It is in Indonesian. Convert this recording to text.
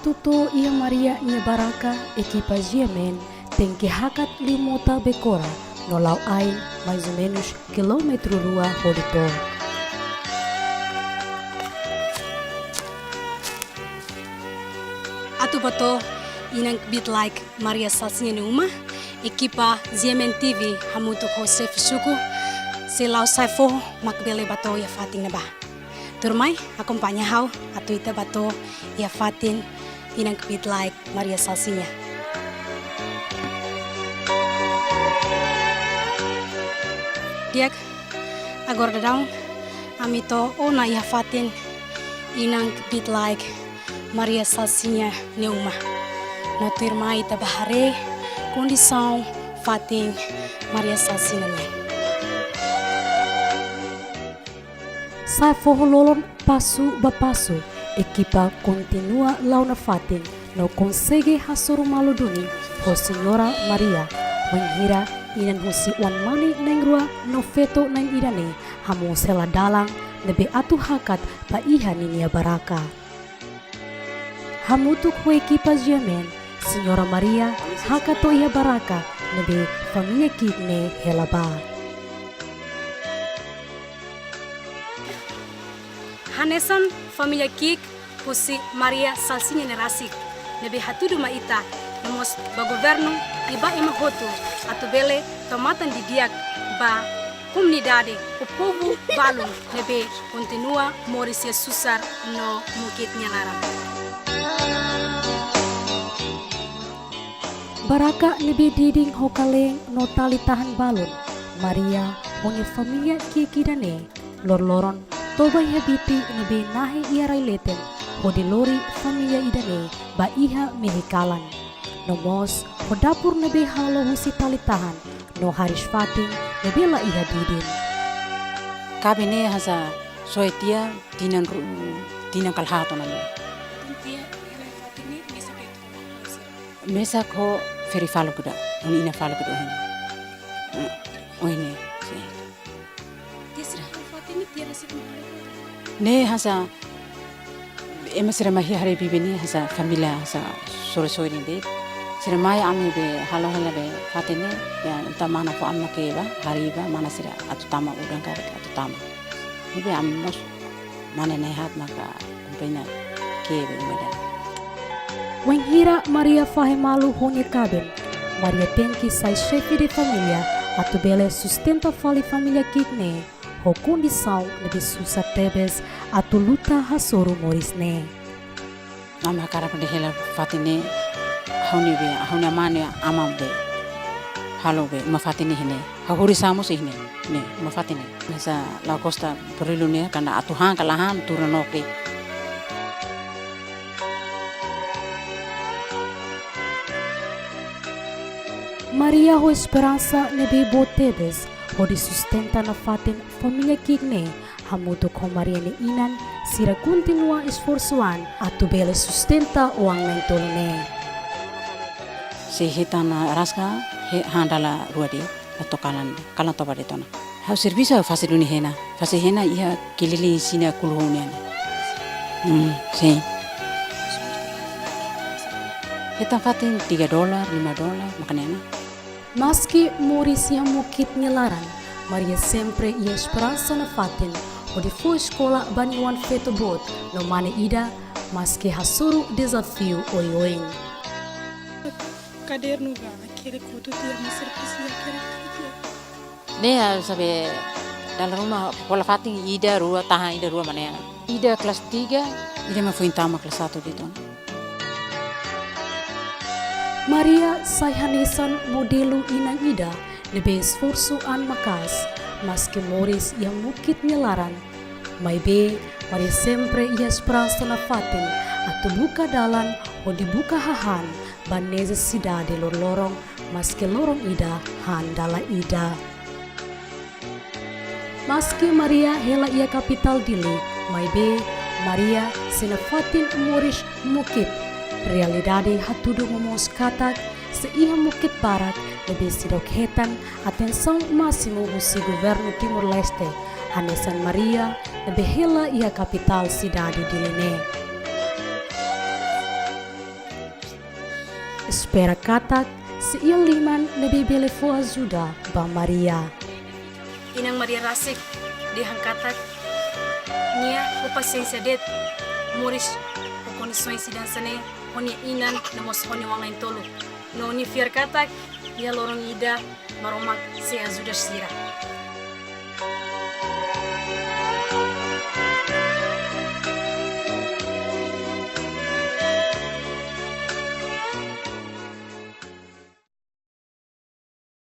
tuto ia Maria nia baraka equipa Jemen tem que hakat limota becora no lau ai mais ou menos quilômetro rua hodito. Atu bato inang bit like Maria salsinya ni uma equipa Jemen TV hamutuk Josef Suku selau saifo makbele bato ya fatin na ba. Turmai akompanya hau atu ita bato ya fatin inang bit like Maria salsinya. Diak agora dadang amito ona ya fatin inang bit like Maria salsinya neuma. No turmai ita bahare kondisão fatin Maria salsinya ne. Sai forrololon passo ba passo, equipa continua lá na fatin, não consegue hasuru maluduni, o senhora Maria, mengira inan husi wan mani nengrua no feto nang idane, hamu sela dalang, nebe atu hakat pa iha ninia baraka. Hamutuk ho equipa Jemen, senhora Maria, hakato iha baraka, nebe família kidne helaba. Hanesan família Kik pusi Maria salsinya nerasik nebe hatudu maita nomos ba governo iba ima hotu atu bele tomatan di diak ba comunidade o povo balung nebe continua morisia susar no mukit nyalaran. Baraka nebe diding hokaleng no tali tahan balun Maria onye família Kikidane lor-loron toba habiti nebe nahe ia raileten hodi lori familia idane ba iha mehikalan. Nomos ho dapur nebe halo husi talitahan no haris fatin nebe la iha didin. Kabine hasa soetia dinan kalhato nalo. Mesa ko feri falo kuda, oni ina falo kuda oni. Oni. Ne hasa ema seramahi hari bibini hasa familia hasa sore ni be seramai ame be halo be fatene ya tamana fo amma ke ba hari ba mana sira atu tama udang kare atu tama ibe amos mana ne hat maka pena ke be medan Wenghira Maria fahemalu honi kaben Maria tenki sai chefe de familia atu bele sustenta fali familia kikne ho condição de susa tebes atu luta hasoro morisne. Ama kara pande hela fatine hauni be hauna mane amam be halo be ma fatine hene hahuri samus ihne ne ma fatine nasa la costa perlunya kana atu hang kalahan turanoke. Maria ho esperança nebe botebes Hodi sustenta na fatin família Kigne, hamuto com Maria ne inan, sira continua esforçuan, atu bele sustenta uang nang tolone. Si hitana raska handala ruadi atau kalan tobade tona. Hau servisa fasiluni hena iha kilili sina kulhonian. Si. Hitam fatin $3, $5 makanena. Maski moris yang mukit nyelaran, Maria sempre ia esperança na fatin, onde foi escola baniwan feto bot, no mane ida, maski hasuru desafio oi-oing. Caderno ga, aquele kutu dia masih precisa aquele. Nea sabe dalam rumah pola fatin ida rua tahan ida rua mana ya. Ida kelas 3, ida mah tama kelas 1 gitu. Maria sai hanesan modelo inang ida nebe esforço an makas maski moris yang mukit nyelaran mai be Maria sempre ia esperança na fatin atu buka dalan o dibuka hahan baneza cidade lorong maski lorong ida han dala ida maski Maria hela ia kapital dili mai be Maria sina fatin moris mukit realidade hatudo momos katak seiha mukit barat lebih sidok hetan atenção máximo husi governo Timor Leste hanesan Maria lebih hela ia kapital cidade di Lene. Espera katak si iang liman lebih bele fo ajuda ba Maria. Inang Maria Rasik di hangkatak nia o pasensya det moris o kondisyon si dansane honi inan na mos honi wangain tolo no ni fiar katak ya lorong ida maromak se ajuda sira